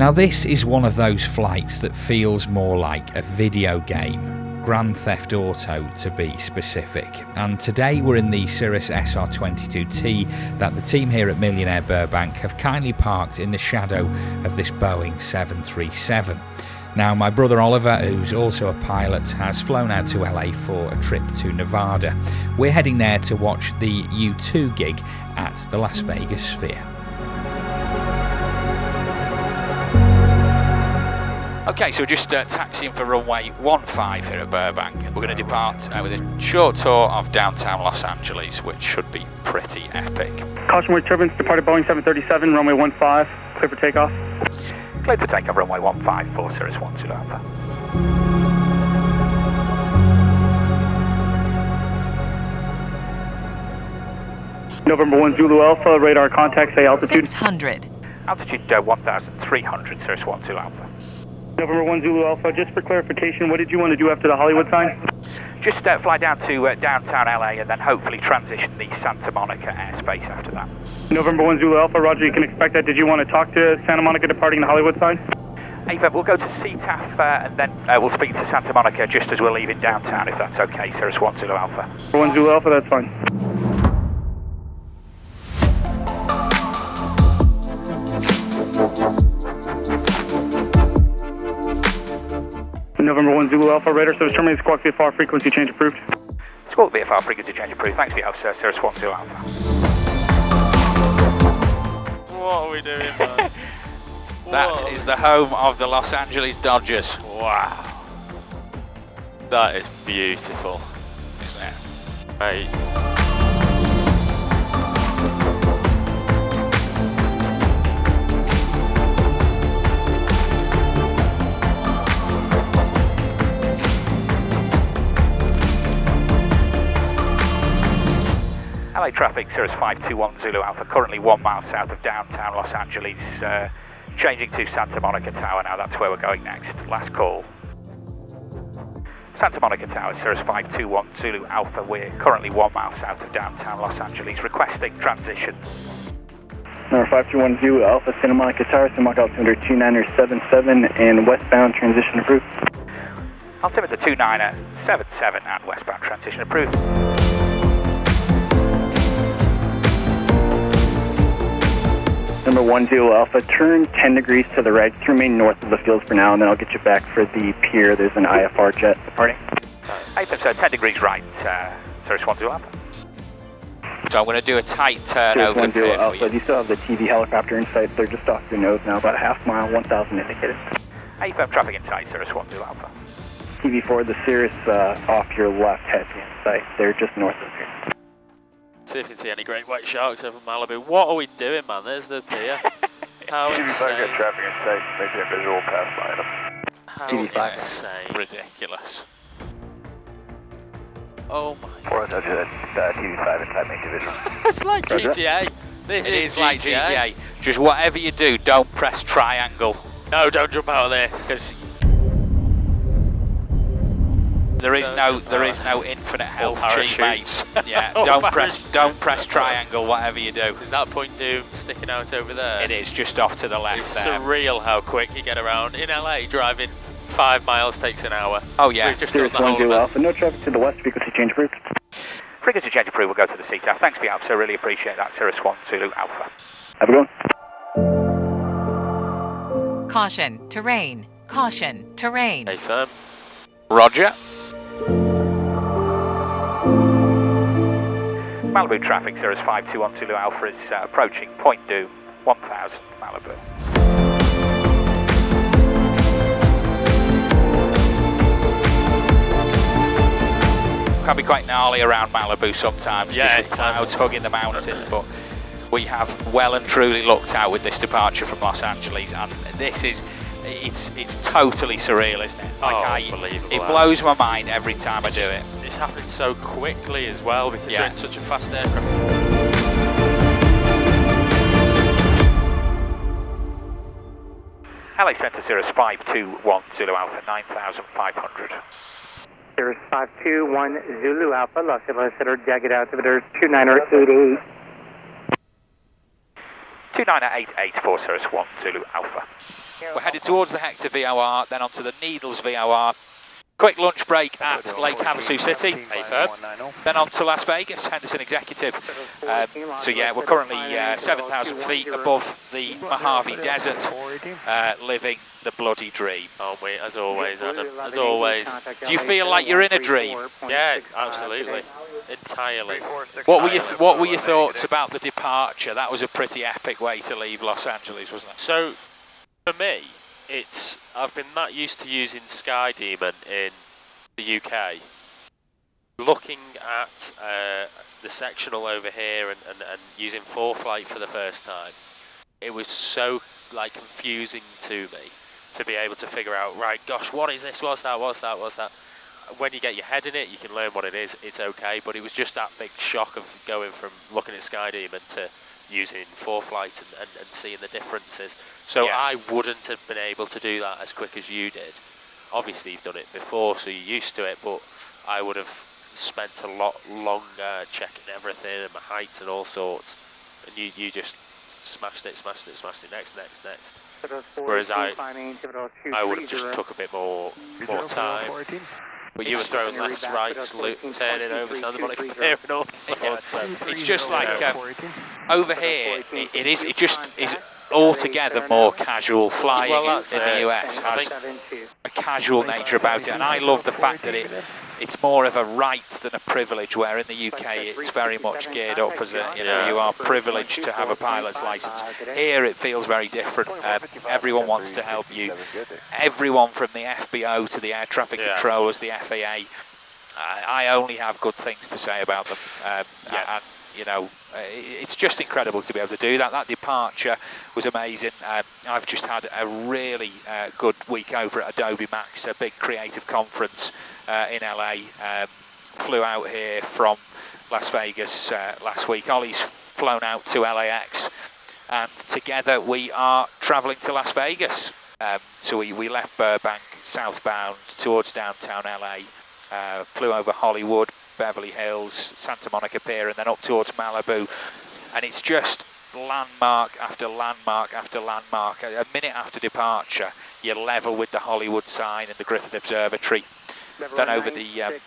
Now this is one of those flights that feels more like a video game, Grand Theft Auto to be specific, and today we're in the Cirrus SR22T that the team here at Millionaire Burbank have kindly parked in the shadow of this Boeing 737. Now my brother Oliver, who's also a pilot, has flown out to LA for a trip to Nevada. We're heading there to watch the U2 gig at the Las Vegas Sphere. Okay, so we're just taxiing for runway 15 here at Burbank. We're going to depart with a short tour of downtown Los Angeles, which should be pretty epic. Caution with turbulence, departed Boeing 737, runway 15, clear for takeoff. Clear for takeoff, runway 15 for Cirrus 12 Alpha. November 1 Zulu Alpha, radar contact, say altitude. 600. Altitude 1,300, Cirrus 12 Alpha. November 1 Zulu Alpha, just for clarification, what did you want to do after the Hollywood sign? Just fly down to downtown LA and then hopefully transition the Santa Monica airspace after that. November 1 Zulu Alpha, roger, you can expect that. Did you want to talk to Santa Monica departing the Hollywood sign? Ava, we'll go to CTAF and then we'll speak to Santa Monica just as we're leaving downtown, if that's okay, Cirrus 12 Alpha. 1 Zulu Alpha, that's fine. November 1 Zulu Alpha, radar service terminates, squawk VFR, frequency change approved. Squawk VFR, frequency change approved. Thanks for your help, sir. Cirrus 12 Alpha. What are we doing, man? That is the home of the Los Angeles Dodgers. Wow. That is beautiful, Isn't it? mate. LA traffic, Cirrus 521 Zulu Alpha, currently 1 mile south of downtown Los Angeles, changing to Santa Monica Tower now, that's where we're going next. Last call. Santa Monica Tower, Cirrus 521 Zulu Alpha, we're currently 1 mile south of downtown Los Angeles, requesting transition. Number 521 Zulu Alpha, Santa Monica Tower, Santa Monica altimeter 2977 and westbound transition approved. Altimeter 2977 and westbound transition approved. Number 10 Alpha, turn 10 degrees to the right, remain north of the field for now, and then I'll get you back for the pier. There's an IFR jet departing. So 10 degrees right, Cirrus 12 Alpha. So I'm going to do a tight turn Cirrus over the 10 pier for Alpha, you. you still have the TV helicopter in sight. They're just off your nose now, about a half mile, 1,000 indicated. AFM traffic in sight, Cirrus 12 Alpha. TV4, the Cirrus off your left head in sight. They're just north of here. See if you can see any great white sharks over Malibu. What are we doing, man? There's the pier. How insane. Traffic in sight, making a visual pass by them. How TV5. insane. Ridiculous. Oh my Or I'll that TV5 in sight, make a visual. It's like GTA. This It is GTA. like GTA. Just whatever you do, don't press triangle. No, don't jump out of this. Because there is no infinite health cheat, mate. Yeah, Or don't press triangle, whatever you do. Is that Point Doom sticking out over there? It is just off to the left It's there. surreal how quick you get around. In LA, driving 5 miles takes an hour. Oh yeah. We've just done Cirrus the whole 10 of it. Alpha, no traffic to the west, frequency change approved. Frequency change approved, we'll go to the CTAF. Thanks for your help, sir. Really appreciate that. Cirrus 1 Zulu Alpha. Have a good one. Caution, terrain. Caution, terrain. Hey, firm. Roger. Malibu traffic, Cirrus 521 Zulu Alpha is approaching Point Doom, 1000 Malibu. Can be quite gnarly around Malibu sometimes. Yeah, just with clouds hugging the mountains, but we have well and truly looked out with this departure from Los Angeles, and this is it's totally surreal, isn't it? Unbelievable. It blows my mind every time I do it. It's happening so quickly as well because Yeah. you're in such a fast aircraft. LA Center, Cirrus 521 Zulu Alpha, 9500. Cirrus 521 Zulu Alpha, Los Angeles Center, jagged altimeter 2988. 2988 for Cirrus 1 Zulu Alpha. We're headed towards the Hector VOR, then onto the Needles VOR. Quick lunch break at Lake Havasu City, then on to Las Vegas, Henderson Executive. So yeah, we're currently 7,000 feet above the Mojave Desert, living the bloody dream. Aren't we? As always, Adam. As always. Do you feel like you're in a dream? Yeah, absolutely. Entirely. What were your thoughts about the departure? That was a pretty epic way to leave Los Angeles, wasn't it? So, for me, I've been that used to using Sky Demon in the UK. Looking at the sectional over here and using ForeFlight for the first time, it was so like confusing to me to be able to figure out, right, gosh, what is this? What's that? When you get your head in it, you can learn what it is. It's okay, but it was just that big shock of going from looking at Sky Demon to using ForeFlight and seeing the differences. So yeah. I wouldn't have been able to do that as quick as you did. Obviously you've done it before, so you're used to it, but I would have spent a lot longer checking everything and my heights and all sorts, and you just smashed it, next. Whereas I would have just took a bit more time. But you were throwing lefts, rights, turning over Santa Monica Pier and all sorts. It's just like over here, it just is altogether more casual. Flying in the US has a casual nature about it, and I love the fact that it's more of a right than a privilege, where in the UK it's very much geared up as a, you are privileged to have a pilot's license. Here it feels very different. Everyone wants to help you. Everyone from the FBO to the air traffic controllers, the FAA, I only have good things to say about them. And it's just incredible to be able to do that. That departure was amazing. I've just had a really good week over at Adobe Max, a big creative conference in LA. Flew out here from Las Vegas last week. Ollie's flown out to LAX, and together we are travelling to Las Vegas. So we left Burbank southbound towards downtown LA, flew over Hollywood, Beverly Hills, Santa Monica Pier, and then up towards Malibu, and it's just landmark after landmark after landmark. A minute after departure, you're level with the Hollywood sign and the Griffith Observatory, then over the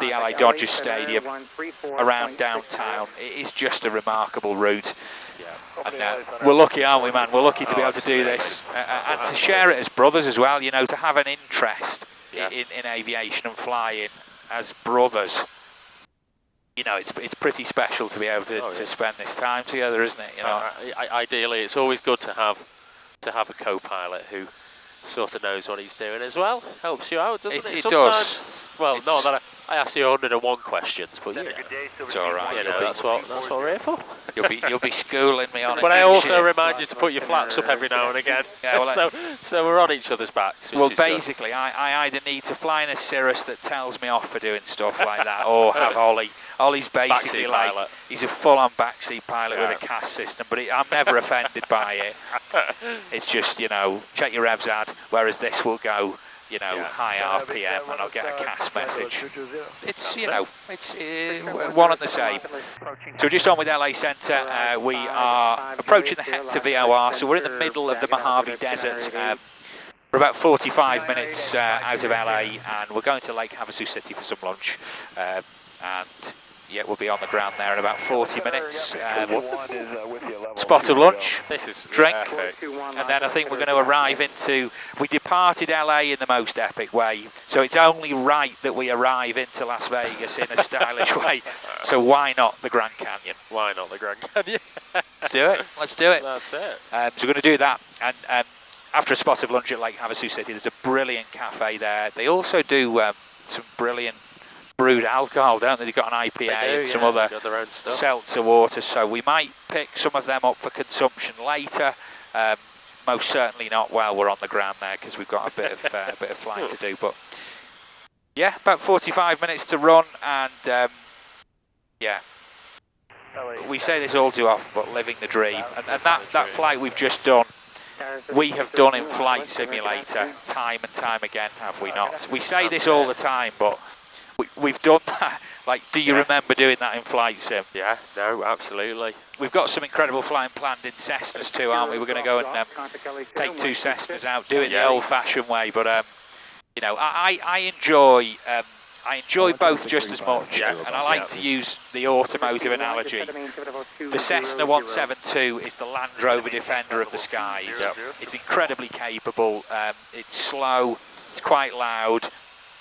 LA Dodgers Stadium, around downtown. It is just a remarkable route, and we're lucky, aren't we, man? We're lucky to be able to do this, and to share it as brothers as well, to have an interest in aviation and flying as brothers. It's pretty special to be able to spend this time together, isn't it? Ideally, it's always good to have a co-pilot who sort of knows what he's doing as well. Helps you out, doesn't it? It does. Well, not that I ask you 101 questions, but it's all right. That's what we're here for. You'll be schooling me on it. But I also remind you to put your flaps up every now and again. So we're on each other's backs. Well, basically, I either need to fly in a Cirrus that tells me off for doing stuff like that, or have Ollie. Ollie's basically like he's a full-on backseat pilot with a CAS system, but I'm never offended by it. It's just check your revs ad, whereas this will go high RPM, and I'll get a CAS message. It's it's one and the same. So we're just on with LA Centre. We are approaching the Hector VOR, so we're in the middle of the Mojave Desert. We're about 45 minutes out of LA, and we're going to Lake Havasu City for some lunch. And we'll be on the ground there in about 40 minutes. Spot of lunch, drink, and then I think we're going to arrive we departed LA in the most epic way, so it's only right that we arrive into Las Vegas in a stylish way. So why not the Grand Canyon? Why not the Grand Canyon? Let's do it. That's it. So we're going to do that, and after a spot of lunch at Lake Havasu City, there's a brilliant cafe there. They also do some brilliant brewed alcohol, don't they? They've got an IPA and some other seltzer water, so we might pick some of them up for consumption later. Most certainly not while we're on the ground there, because we've got a bit of flying to do. But about 45 minutes to run, and we say this all too often, but living the dream. And that flight we've just done, we have done in Flight Simulator time and time again, have we not? We say this all the time, but we've done that Like, do you remember doing that in flight sim? Yeah, no, absolutely. We've got some incredible flying planned in Cessnas too, aren't we? We're going to go and take 2 Cessnas out, do it the old-fashioned way. But you know, I enjoy both just as much, and I like to use the automotive analogy. The Cessna 172 is the Land Rover Defender of the skies. It's incredibly capable. It's slow. It's quite loud.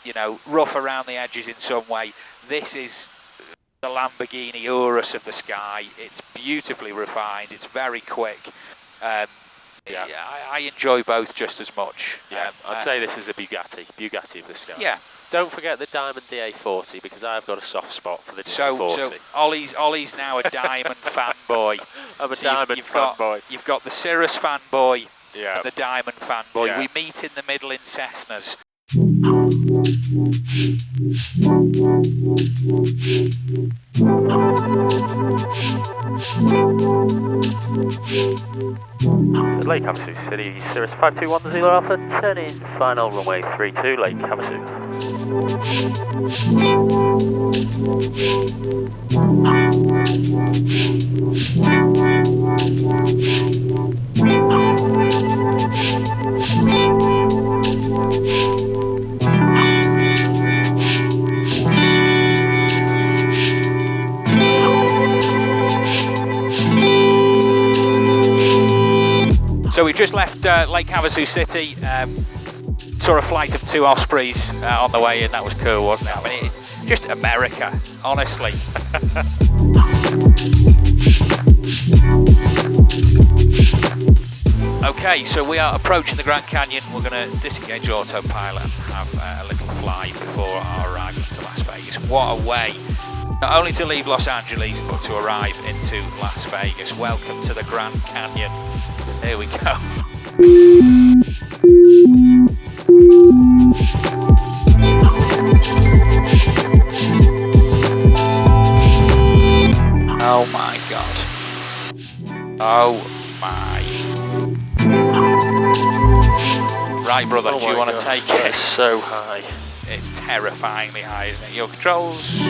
You know, rough around the edges in some way. This is the Lamborghini Urus of the sky. It's beautifully refined. It's very quick. I enjoy both just as much. Yeah, I'd say this is the Bugatti of the sky. Yeah. Don't forget the Diamond DA40, because I've got a soft spot for the DA40. So Ollie's now a Diamond fanboy. I'm a Diamond fanboy. You've got the Cirrus fanboy and the Diamond fanboy. Yeah. We meet in the middle in Cessnas. Lake Havasu City, Cirrus 521 Zulu Alpha, turn in final runway 32, Lake Havasu. So we just left Lake Havasu City, saw a flight of 2 Ospreys on the way in. That was cool, wasn't it? I mean, it's just America, honestly. Okay, so we are approaching the Grand Canyon. We're going to disengage autopilot and have a little fly before our arrival into Las Vegas. What a way, not only to leave Los Angeles, but to arrive into Las Vegas. Welcome to the Grand Canyon. Here we go. Oh my God. Oh my. Right, brother, do you want to take it? It's so high. It's terrifyingly high, isn't it? Your controls.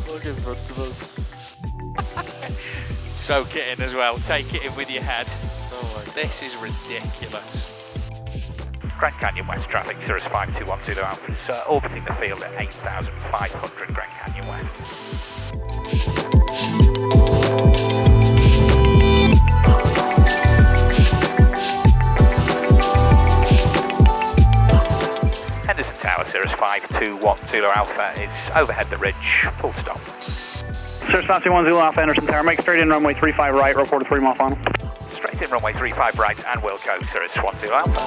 Look in front of us. Soak it in as well. Take it in with your head. Oh my God. This is ridiculous. Grand Canyon West traffic, Cirrus 521 Zulu Alpha is orbiting the field at 8,500 Grand Canyon West. Henderson Tower, Cirrus 521 Zulu Alpha is overhead the ridge, full stop. Cirrus 521 Zulu Alpha, Henderson Tower, make straight in runway 35 right, report a 3-mile final. Straight in runway 35 right and we'll go Cirrus 1 Zulu Alpha.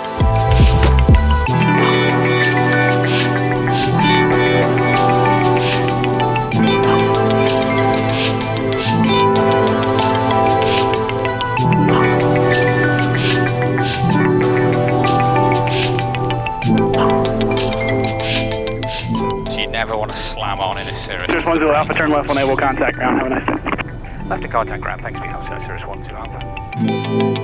So you never want to slam on in a Cirrus. Cirrus 1 Zulu Alpha, turn left when able contact ground. Have a nice day. Left to contact ground, thanks for your help, Cirrus 1 Zulu Alpha.